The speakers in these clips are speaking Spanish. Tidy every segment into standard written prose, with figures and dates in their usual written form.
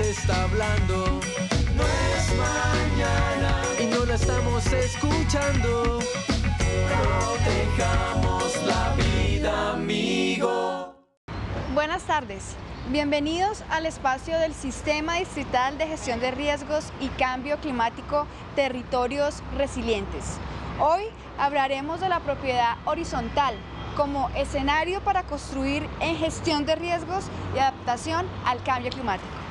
te está hablando. No es mañana y no la estamos escuchando. Protejamos la vida, amigo. Buenas tardes. Bienvenidos al espacio del Sistema Distrital de Gestión de Riesgos y Cambio Climático, Territorios Resilientes. Hoy hablaremos de la propiedad horizontal como escenario para construir en gestión de riesgos y adaptación al cambio climático.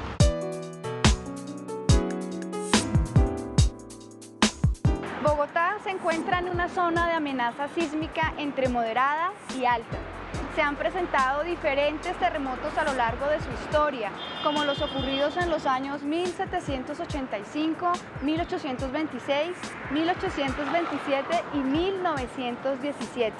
Bogotá se encuentra en una zona de amenaza sísmica entre moderada y alta. Se han presentado diferentes terremotos a lo largo de su historia, como los ocurridos en los años 1785, 1826, 1827 y 1917.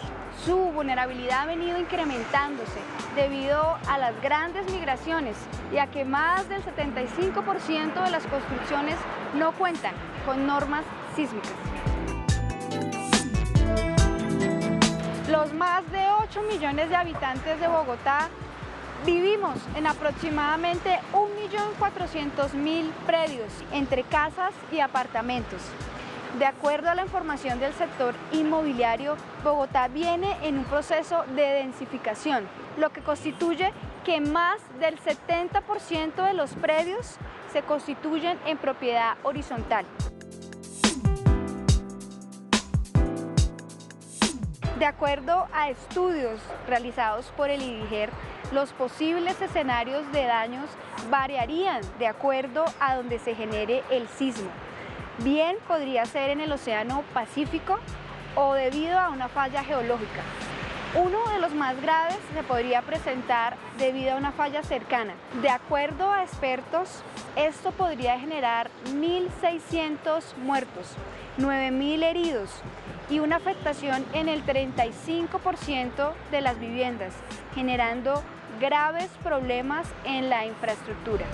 Su vulnerabilidad ha venido incrementándose debido a las grandes migraciones y a que más del 75% de las construcciones no cuentan con normas sísmicas. Los más de 8 millones de habitantes de Bogotá vivimos en aproximadamente 1.400.000 predios entre casas y apartamentos. De acuerdo a la información del sector inmobiliario, Bogotá viene en un proceso de densificación, lo que constituye que más del 70% de los predios se constituyen en propiedad horizontal. De acuerdo a estudios realizados por el IDIGER, los posibles escenarios de daños variarían de acuerdo a donde se genere el sismo. Bien podría ser en el Océano Pacífico o debido a una falla geológica. Uno de los más graves se podría presentar debido a una falla cercana. De acuerdo a expertos, esto podría generar 1.600 muertos, 9.000 heridos y una afectación en el 35% de las viviendas, generando graves problemas en la infraestructura.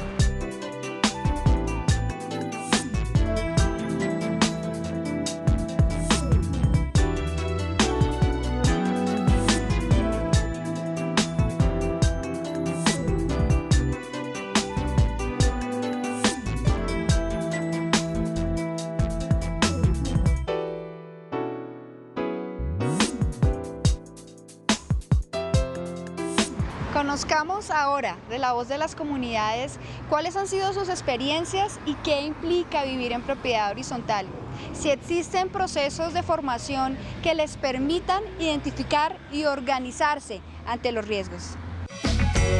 Conozcamos ahora de la voz de las comunidades cuáles han sido sus experiencias y qué implica vivir en propiedad horizontal. Si existen procesos de formación que les permitan identificar y organizarse ante los riesgos.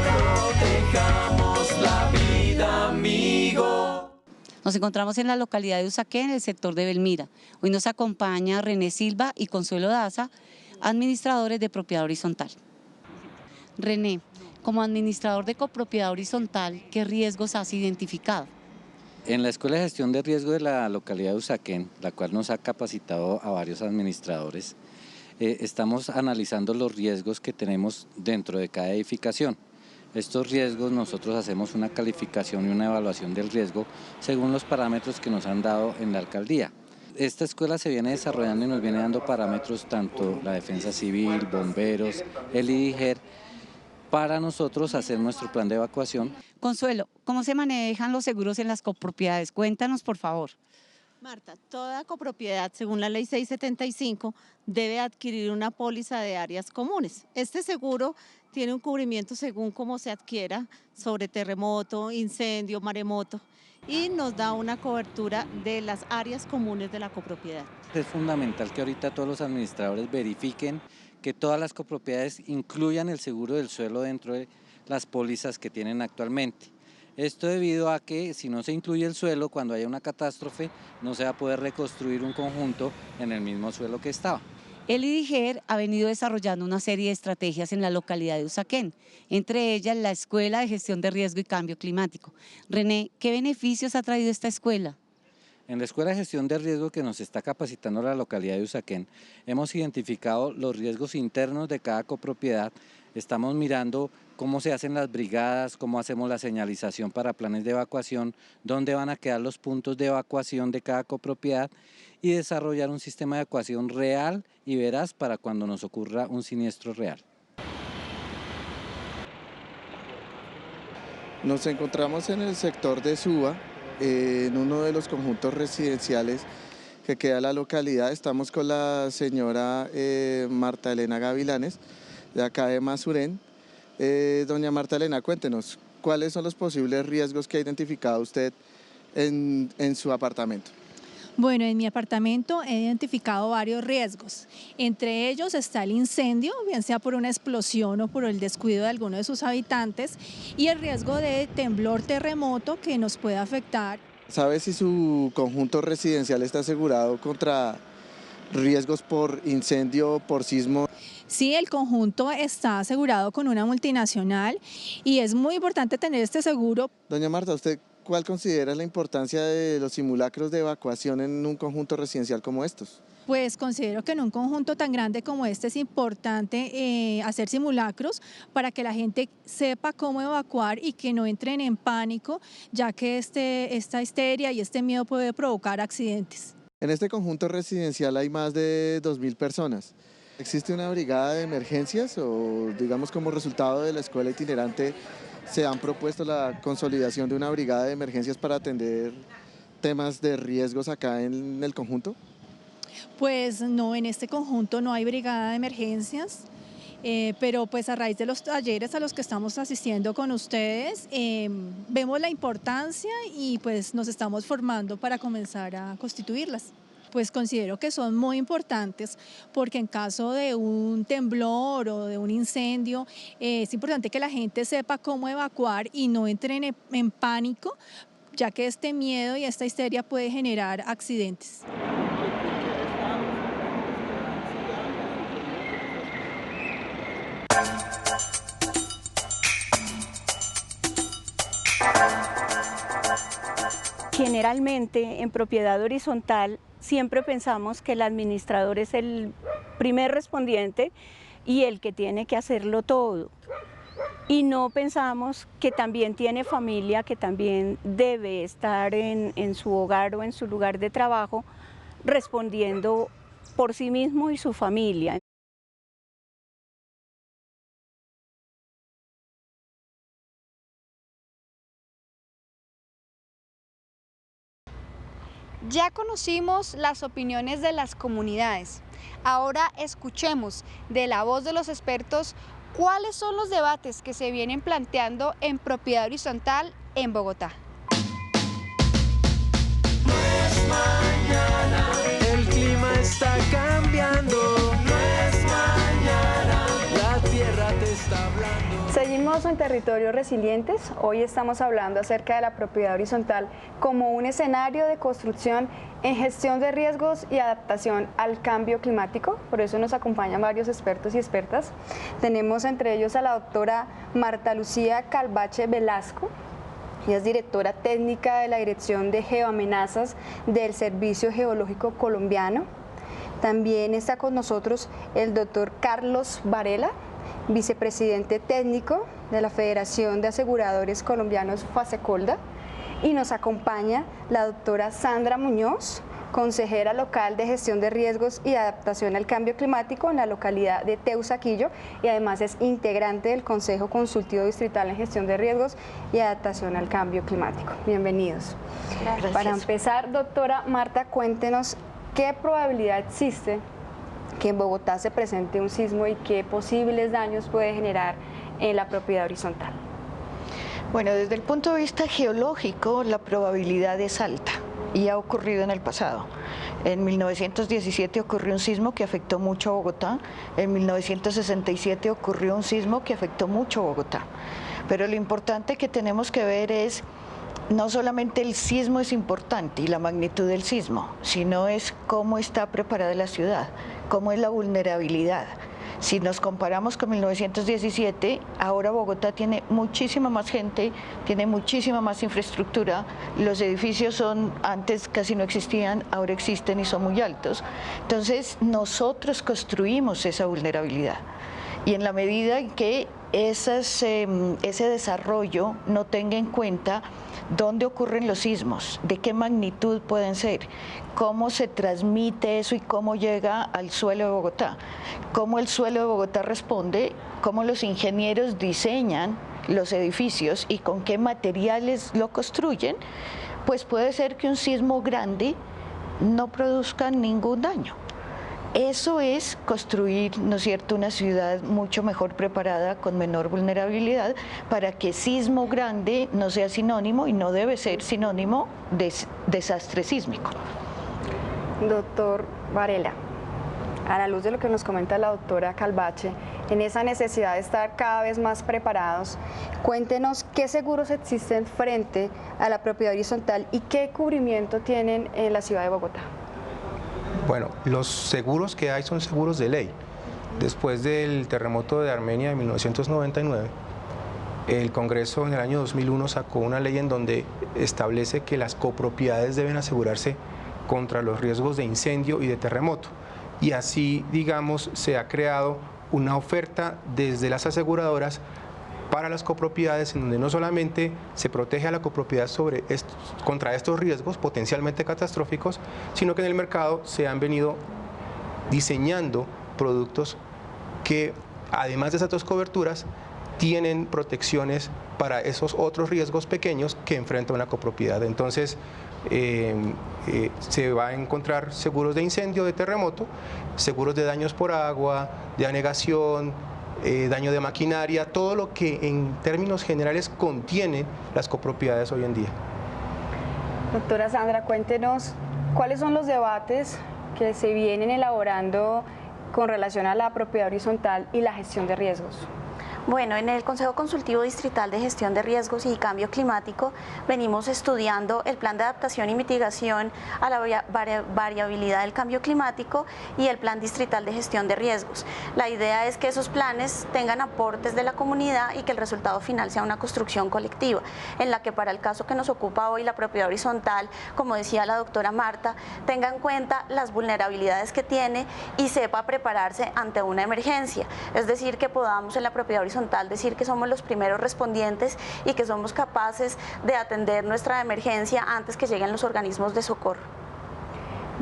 Protejamos la vida, amigo. Nos encontramos en la localidad de Usaquén, en el sector de Belmira. Hoy nos acompaña René Silva y Consuelo Daza, administradores de propiedad horizontal. René, como administrador de copropiedad horizontal, ¿qué riesgos has identificado? En la Escuela de Gestión de Riesgo de la localidad de Usaquén, la cual nos ha capacitado a varios administradores, estamos analizando los riesgos que tenemos dentro de cada edificación. Estos riesgos nosotros hacemos una calificación y una evaluación del riesgo según los parámetros que nos han dado en la alcaldía. Esta escuela se viene desarrollando y nos viene dando parámetros tanto la defensa civil, bomberos, el IDIGER, para nosotros hacer nuestro plan de evacuación. Consuelo, ¿cómo se manejan los seguros en las copropiedades? Cuéntanos, por favor. Marta, toda copropiedad, según la ley 675, debe adquirir una póliza de áreas comunes. Este seguro tiene un cubrimiento según cómo se adquiera sobre terremoto, incendio, maremoto y nos da una cobertura de las áreas comunes de la copropiedad. Es fundamental que ahorita todos los administradores verifiquen que todas las copropiedades incluyan el seguro del suelo dentro de las pólizas que tienen actualmente. Esto debido a que si no se incluye el suelo, cuando haya una catástrofe, no se va a poder reconstruir un conjunto en el mismo suelo que estaba. El IDIGER ha venido desarrollando una serie de estrategias en la localidad de Usaquén, entre ellas la Escuela de Gestión de Riesgo y Cambio Climático. René, ¿qué beneficios ha traído esta escuela? En la Escuela de Gestión de Riesgo que nos está capacitando la localidad de Usaquén, hemos identificado los riesgos internos de cada copropiedad, estamos mirando cómo se hacen las brigadas, cómo hacemos la señalización para planes de evacuación, dónde van a quedar los puntos de evacuación de cada copropiedad y desarrollar un sistema de evacuación real y veraz para cuando nos ocurra un siniestro real. Nos encontramos en el sector de Suba, en uno de los conjuntos residenciales que queda en la localidad. Estamos con la señora Marta Elena Gavilanes, de acá de Masuren. Doña Marta Elena, cuéntenos, ¿cuáles son los posibles riesgos que ha identificado usted en su apartamento? Bueno, en mi apartamento he identificado varios riesgos. Entre ellos está el incendio, bien sea por una explosión o por el descuido de alguno de sus habitantes, y el riesgo de temblor, terremoto que nos puede afectar. ¿Sabe si su conjunto residencial está asegurado contra riesgos por incendio, por sismo? Sí, el conjunto está asegurado con una multinacional y es muy importante tener este seguro. Doña Marta, ¿usted cuál considera la importancia de los simulacros de evacuación en un conjunto residencial como estos? Pues considero que en un conjunto tan grande como este es importante hacer simulacros para que la gente sepa cómo evacuar y que no entren en pánico, ya que esta histeria y este miedo puede provocar accidentes. En este conjunto residencial hay más de 2.000 personas. ¿Existe una brigada de emergencias o, digamos, como resultado de la escuela itinerante, se han propuesto la consolidación de una brigada de emergencias para atender temas de riesgos acá en el conjunto? Pues no, en este conjunto no hay brigada de emergencias, pero pues a raíz de los talleres a los que estamos asistiendo con ustedes, vemos la importancia y pues nos estamos formando para comenzar a constituirlas. Pues considero que son muy importantes porque en caso de un temblor o de un incendio es importante que la gente sepa cómo evacuar y no entren en pánico, ya que este miedo y esta histeria puede generar accidentes. Generalmente en propiedad horizontal siempre pensamos que el administrador es el primer respondiente y el que tiene que hacerlo todo. Y no pensamos que también tiene familia, que también debe estar en su hogar o en su lugar de trabajo respondiendo por sí mismo y su familia. Ya conocimos las opiniones de las comunidades. Ahora escuchemos de la voz de los expertos cuáles son los debates que se vienen planteando en propiedad horizontal en Bogotá. No es mañana, el clima está cambiando. No es mañana, la tierra te está hablando. Seguimos en Territorios Resilientes. Hoy estamos hablando acerca de la propiedad horizontal como un escenario de construcción en gestión de riesgos y adaptación al cambio climático. Por eso nos acompañan varios expertos y expertas. Tenemos entre ellos a la doctora Marta Lucía Calvache Velasco. Ella es directora técnica de la Dirección de Geoamenazas del Servicio Geológico Colombiano. También está con nosotros el doctor Carlos Varela, vicepresidente técnico de la Federación de Aseguradores Colombianos FASECOLDA, y nos acompaña la doctora Sandra Muñoz, consejera local de gestión de riesgos y adaptación al cambio climático en la localidad de Teusaquillo y además es integrante del Consejo Consultivo Distrital en Gestión de Riesgos y Adaptación al Cambio Climático. Bienvenidos. Gracias. Para empezar, doctora Marta, cuéntenos qué probabilidad existe que en Bogotá se presente un sismo y qué posibles daños puede generar en la propiedad horizontal. Bueno, desde el punto de vista geológico, la probabilidad es alta y ha ocurrido en el pasado. En 1917 ocurrió un sismo que afectó mucho a Bogotá, en 1967 ocurrió un sismo que afectó mucho a Bogotá. Pero lo importante que tenemos que ver es no solamente el sismo es importante y la magnitud del sismo, sino es cómo está preparada la ciudad, cómo es la vulnerabilidad. Si nos comparamos con 1917, ahora Bogotá tiene muchísima más gente, tiene muchísima más infraestructura, los edificios antes casi no existían, ahora existen y son muy altos. Entonces nosotros construimos esa vulnerabilidad y en la medida en que ese desarrollo no tenga en cuenta dónde ocurren los sismos, de qué magnitud pueden ser, cómo se transmite eso y cómo llega al suelo de Bogotá, cómo el suelo de Bogotá responde, cómo los ingenieros diseñan los edificios y con qué materiales lo construyen, pues puede ser que un sismo grande no produzca ningún daño. Eso es construir, ¿no es cierto?, una ciudad mucho mejor preparada, con menor vulnerabilidad, para que sismo grande no sea sinónimo, y no debe ser sinónimo de desastre sísmico. Doctor Varela, a la luz de lo que nos comenta la doctora Calvache, en esa necesidad de estar cada vez más preparados, cuéntenos qué seguros existen frente a la propiedad horizontal y qué cubrimiento tienen en la ciudad de Bogotá. Bueno, los seguros que hay son seguros de ley. Después del terremoto de Armenia de 1999, el Congreso en el año 2001 sacó una ley en donde establece que las copropiedades deben asegurarse contra los riesgos de incendio y de terremoto. Y así, digamos, se ha creado una oferta desde las aseguradoras para las copropiedades, en donde no solamente se protege a la copropiedad contra estos riesgos potencialmente catastróficos, sino que en el mercado se han venido diseñando productos que, además de esas dos coberturas, tienen protecciones para esos otros riesgos pequeños que enfrenta una copropiedad. Entonces, se va a encontrar seguros de incendio, de terremoto, seguros de daños por agua, de anegación, daño de maquinaria, todo lo que en términos generales contienen las copropiedades hoy en día. Doctora Sandra, cuéntenos cuáles son los debates que se vienen elaborando con relación a la propiedad horizontal y la gestión de riesgos. Bueno, en el Consejo Consultivo Distrital de Gestión de Riesgos y Cambio Climático venimos estudiando el plan de adaptación y mitigación a la variabilidad del cambio climático y el plan distrital de gestión de riesgos. La idea es que esos planes tengan aportes de la comunidad y que el resultado final sea una construcción colectiva, en la que para el caso que nos ocupa hoy, la propiedad horizontal, como decía la doctora Marta, tenga en cuenta las vulnerabilidades que tiene y sepa prepararse ante una emergencia. Es decir, que podamos en la propiedad horizontal decir que somos los primeros respondientes y que somos capaces de atender nuestra emergencia antes que lleguen los organismos de socorro.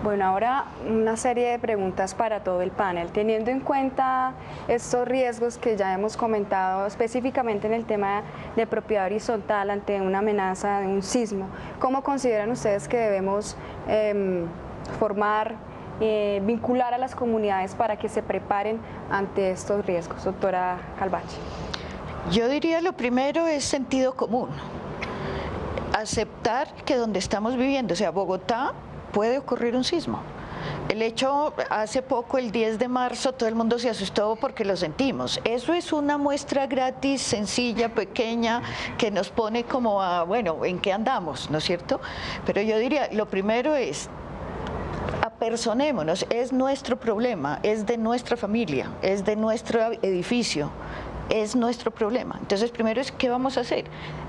Bueno, ahora una serie de preguntas para todo el panel. Teniendo en cuenta estos riesgos que ya hemos comentado específicamente en el tema de propiedad horizontal ante una amenaza de un sismo, ¿cómo consideran ustedes que debemos vincular a las comunidades para que se preparen ante estos riesgos? Doctora Calvache. Yo diría lo primero es sentido común. Aceptar que donde estamos viviendo, o sea, Bogotá, puede ocurrir un sismo. El hecho, hace poco, el 10 de marzo, todo el mundo se asustó porque lo sentimos. Eso es una muestra gratis, sencilla, pequeña, que nos pone como a, bueno, ¿en qué andamos? ¿No es cierto? Pero yo diría, lo primero es, apersonémonos, es nuestro problema, es de nuestra familia, es de nuestro edificio, es nuestro problema. Entonces, primero es, ¿qué vamos a hacer?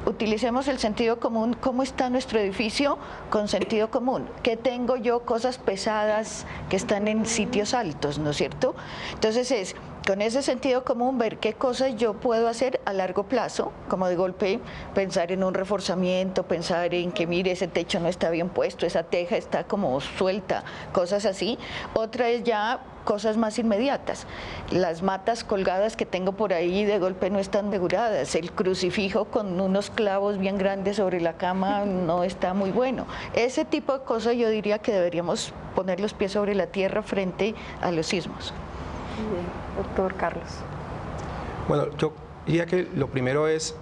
Utilicemos el sentido común. ¿Cómo está nuestro edificio? Con sentido común. ¿Qué tengo yo? Cosas pesadas que están en sitios altos, ¿no es cierto? Entonces es, con ese sentido común, ver qué cosas yo puedo hacer a largo plazo, como de golpe pensar en un reforzamiento, pensar en que mire, ese techo no está bien puesto, esa teja está como suelta, cosas así. Otra es ya cosas más inmediatas. Las matas colgadas que tengo por ahí de golpe no están aseguradas, el crucifijo con unos clavos bien grandes sobre la cama no está muy bueno. Ese tipo de cosas yo diría que deberíamos poner los pies sobre la tierra frente a los sismos. Bien, doctor Carlos. Bueno, yo diría que lo primero es,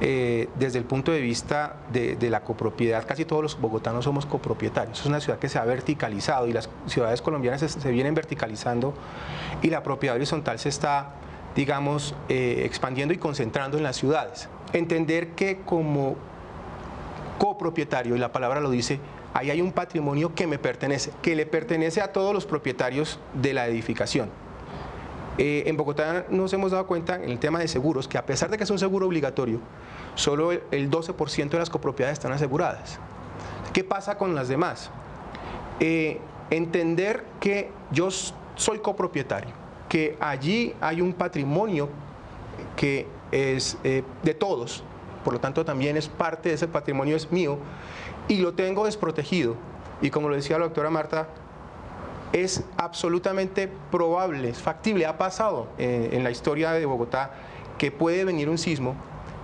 desde el punto de vista de la copropiedad, casi todos los bogotanos somos copropietarios. Es una ciudad que se ha verticalizado y las ciudades colombianas se vienen verticalizando y la propiedad horizontal se está, digamos, expandiendo y concentrando en las ciudades. Entender que como copropietario, y la palabra lo dice, ahí hay un patrimonio que me pertenece, que le pertenece a todos los propietarios de la edificación. En Bogotá nos hemos dado cuenta en el tema de seguros que, a pesar de que es un seguro obligatorio, solo el 12% de las copropiedades están aseguradas. ¿Qué pasa con las demás? Entender que yo soy copropietario, que allí hay un patrimonio que es de todos, por lo tanto también es parte de ese patrimonio, es mío, y lo tengo desprotegido. Y como lo decía la doctora Marta, es absolutamente probable, es factible, ha pasado en la historia de Bogotá que puede venir un sismo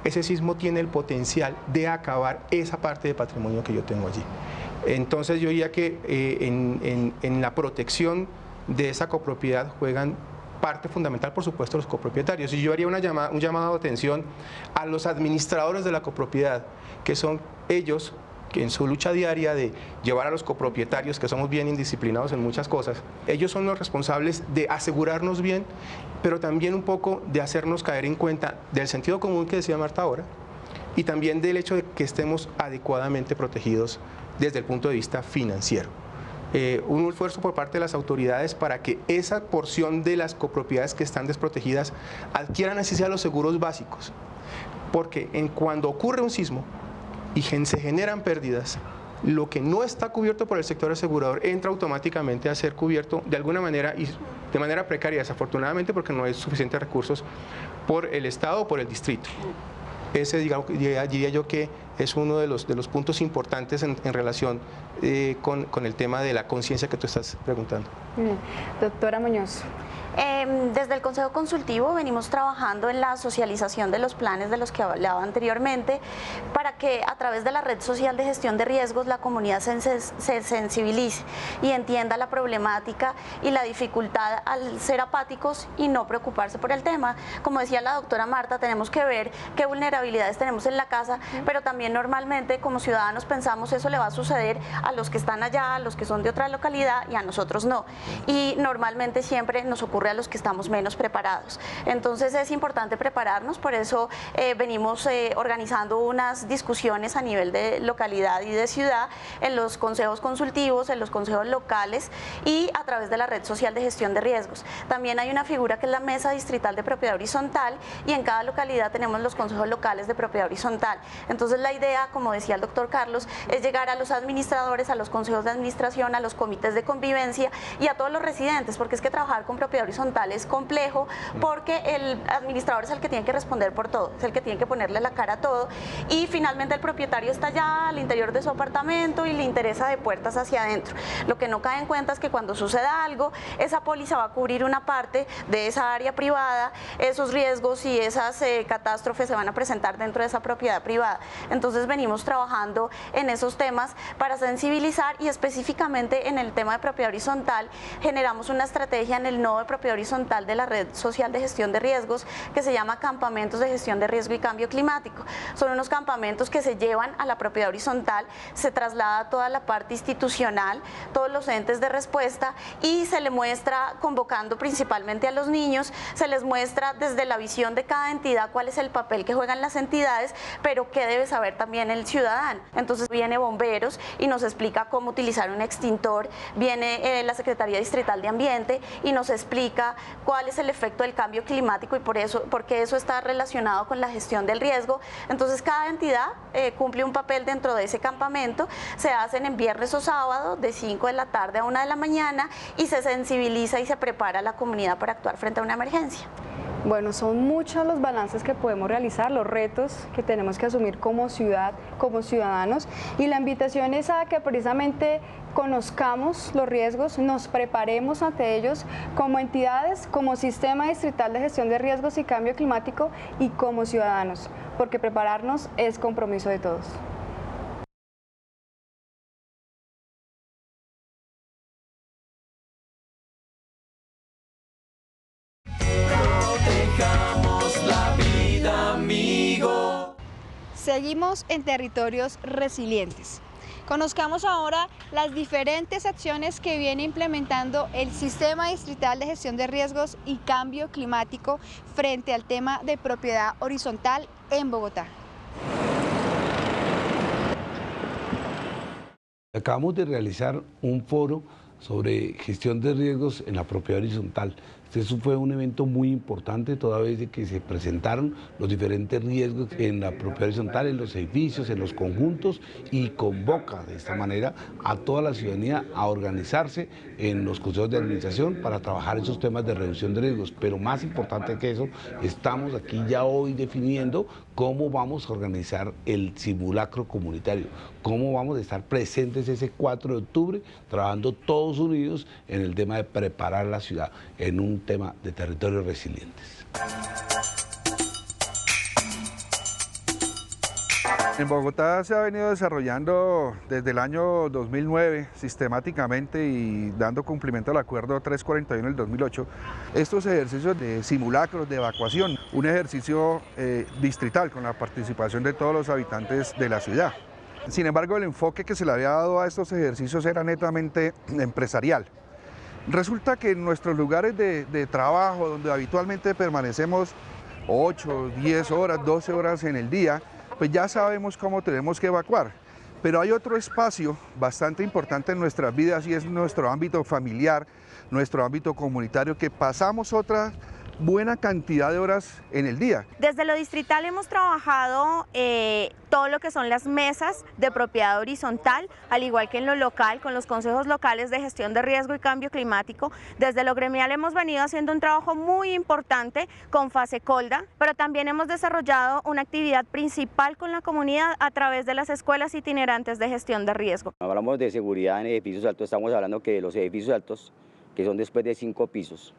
ese sismo tiene el potencial de acabar esa parte de patrimonio que yo tengo allí. Entonces yo diría que en la protección de esa copropiedad juegan parte fundamental, por supuesto, los copropietarios. Y yo haría un llamado de atención a los administradores de la copropiedad, que son ellos que en su lucha diaria de llevar a los copropietarios, que somos bien indisciplinados en muchas cosas, ellos son los responsables de asegurarnos bien, pero también un poco de hacernos caer en cuenta del sentido común que decía Marta ahora, y también del hecho de que estemos adecuadamente protegidos desde el punto de vista financiero. Un esfuerzo por parte de las autoridades para que esa porción de las copropiedades que están desprotegidas adquieran así sea los seguros básicos, porque cuando ocurre un sismo y se generan pérdidas, lo que no está cubierto por el sector asegurador entra automáticamente a ser cubierto de alguna manera y de manera precaria, desafortunadamente, porque no hay suficientes recursos por el Estado o por el distrito. Ese diría yo que es uno de los puntos importantes en relación con el tema de la conciencia que tú estás preguntando. Doctora Muñoz. Desde el Consejo Consultivo venimos trabajando en la socialización de los planes de los que hablaba anteriormente para que a través de la red social de gestión de riesgos la comunidad se sensibilice y entienda la problemática y la dificultad al ser apáticos y no preocuparse por el tema. Como decía la doctora Marta, tenemos que ver qué vulnerabilidades tenemos en la casa, pero también normalmente como ciudadanos pensamos eso le va a suceder a los que están allá, a los que son de otra localidad y a nosotros no. Y normalmente siempre nos ocurre a los que estamos menos preparados. Entonces es importante prepararnos, por eso venimos organizando unas discusiones a nivel de localidad y de ciudad, en los consejos consultivos, en los consejos locales y a través de la red social de gestión de riesgos. También hay una figura que es la Mesa Distrital de Propiedad Horizontal y en cada localidad tenemos los consejos locales de propiedad horizontal. Entonces la idea, como decía el doctor Carlos, es llegar a los administradores, a los consejos de administración, a los comités de convivencia y a todos los residentes, porque es que trabajar con propiedad horizontal es complejo porque el administrador es el que tiene que responder por todo, es el que tiene que ponerle la cara a todo y finalmente el propietario está allá al interior de su apartamento y le interesa de puertas hacia adentro. Lo que no cae en cuenta es que cuando suceda algo, esa póliza va a cubrir una parte de esa área privada, esos riesgos y esas catástrofes se van a presentar dentro de esa propiedad privada. Entonces venimos trabajando en esos temas para sensibilizar y específicamente en el tema de propiedad horizontal generamos una estrategia en el nodo de propiedad horizontal de la red social de gestión de riesgos que se llama Campamentos de Gestión de Riesgo y Cambio Climático. Son unos campamentos que se llevan a la propiedad horizontal, se traslada toda la parte institucional, todos los entes de respuesta y se le muestra, convocando principalmente a los niños, se les muestra desde la visión de cada entidad cuál es el papel que juegan las entidades, pero qué debe saber también el ciudadano. Entonces viene bomberos y nos explica cómo utilizar un extintor, viene la Secretaría Distrital de Ambiente y nos explica cuál es el efecto del cambio climático y por qué eso está relacionado con la gestión del riesgo. Entonces cada entidad cumple un papel dentro de ese campamento, se hacen en viernes o sábado de 5 de la tarde a 1 de la mañana y se sensibiliza y se prepara a la comunidad para actuar frente a una emergencia. Bueno, son muchos los balances que podemos realizar, los retos que tenemos que asumir como ciudad, como ciudadanos, y la invitación es a que precisamente conozcamos los riesgos, nos preparemos ante ellos como entidades, como Sistema Distrital de Gestión de Riesgos y Cambio Climático y como ciudadanos, porque prepararnos es compromiso de todos. La vida, amigo. Seguimos en territorios resilientes. Conozcamos ahora las diferentes acciones que viene implementando el Sistema Distrital de Gestión de Riesgos y Cambio Climático frente al tema de propiedad horizontal en Bogotá. Acabamos de realizar un foro sobre gestión de riesgos en la propiedad horizontal. Eso fue un evento muy importante toda vez de que se presentaron los diferentes riesgos en la propiedad horizontal, en los edificios, en los conjuntos y convoca de esta manera a toda la ciudadanía a organizarse en los consejos de administración para trabajar esos temas de reducción de riesgos. Pero más importante que eso, estamos aquí ya hoy definiendo cómo vamos a organizar el simulacro comunitario, cómo vamos a estar presentes ese 4 de octubre trabajando todos unidos en el tema de preparar la ciudad en un tema de territorios resilientes. En Bogotá se ha venido desarrollando desde el año 2009 sistemáticamente y dando cumplimiento al acuerdo 341 del 2008 estos ejercicios de simulacros de evacuación, un ejercicio distrital con la participación de todos los habitantes de la ciudad. Sin embargo, el enfoque que se le había dado a estos ejercicios era netamente empresarial. Resulta que en nuestros lugares de trabajo, donde habitualmente permanecemos 8, 10 horas, 12 horas en el día, pues ya sabemos cómo tenemos que evacuar. Pero hay otro espacio bastante importante en nuestras vidas y es nuestro ámbito familiar, nuestro ámbito comunitario, que pasamos otra buena cantidad de horas en el día. Desde lo distrital hemos trabajado todo lo que son las mesas de propiedad horizontal, al igual que en lo local, con los consejos locales de gestión de riesgo y cambio climático. Desde lo gremial hemos venido haciendo un trabajo muy importante con Fasecolda, pero también hemos desarrollado una actividad principal con la comunidad a través de las escuelas itinerantes de gestión de riesgo. Hablamos de seguridad en edificios altos, estamos hablando que los edificios altos, que son después de 5 pisos,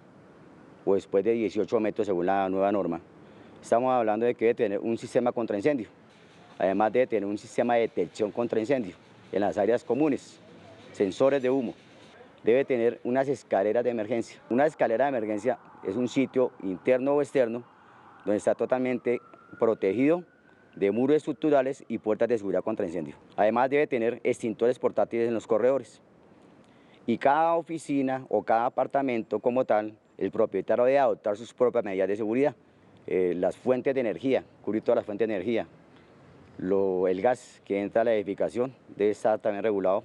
o después de 18 metros según la nueva norma, estamos hablando de que debe tener un sistema contra incendio, además debe tener un sistema de detección contra incendio en las áreas comunes, sensores de humo, debe tener unas escaleras de emergencia. Una escalera de emergencia es un sitio interno o externo donde está totalmente protegido de muros estructurales y puertas de seguridad contra incendio. Además debe tener extintores portátiles en los corredores. Y cada oficina o cada apartamento como tal, el propietario debe adoptar sus propias medidas de seguridad. Las fuentes de energía, cubrir todas las fuentes de energía. El gas que entra a la edificación debe estar también regulado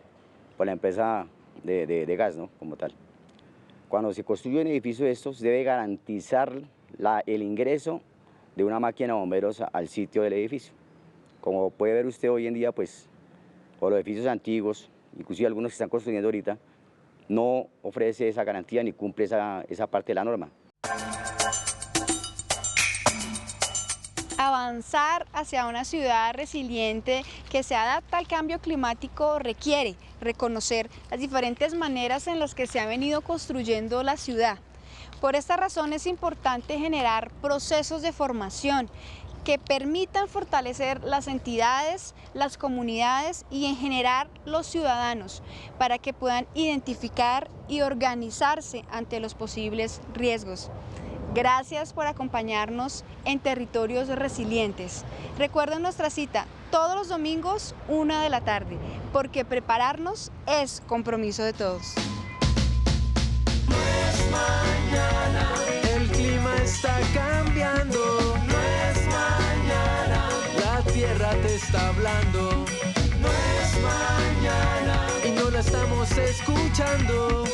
por la empresa de gas, ¿no? Como tal. Cuando se construye un edificio de estos, debe garantizar el ingreso de una máquina de bomberos al sitio del edificio. Como puede ver usted hoy en día, pues, o los edificios antiguos, inclusive algunos que están construyendo ahorita, no ofrece esa garantía ni cumple esa parte de la norma. Avanzar hacia una ciudad resiliente que se adapta al cambio climático requiere reconocer las diferentes maneras en las que se ha venido construyendo la ciudad. Por esta razón es importante generar procesos de formación que permitan fortalecer las entidades, las comunidades y en general los ciudadanos para que puedan identificar y organizarse ante los posibles riesgos. Gracias por acompañarnos en Territorios Resilientes. Recuerden nuestra cita todos los domingos 1 de la tarde, porque prepararnos es compromiso de todos. No es mañana, el clima está cambiando. No es mañana, la tierra te está hablando. No es mañana y no la estamos escuchando.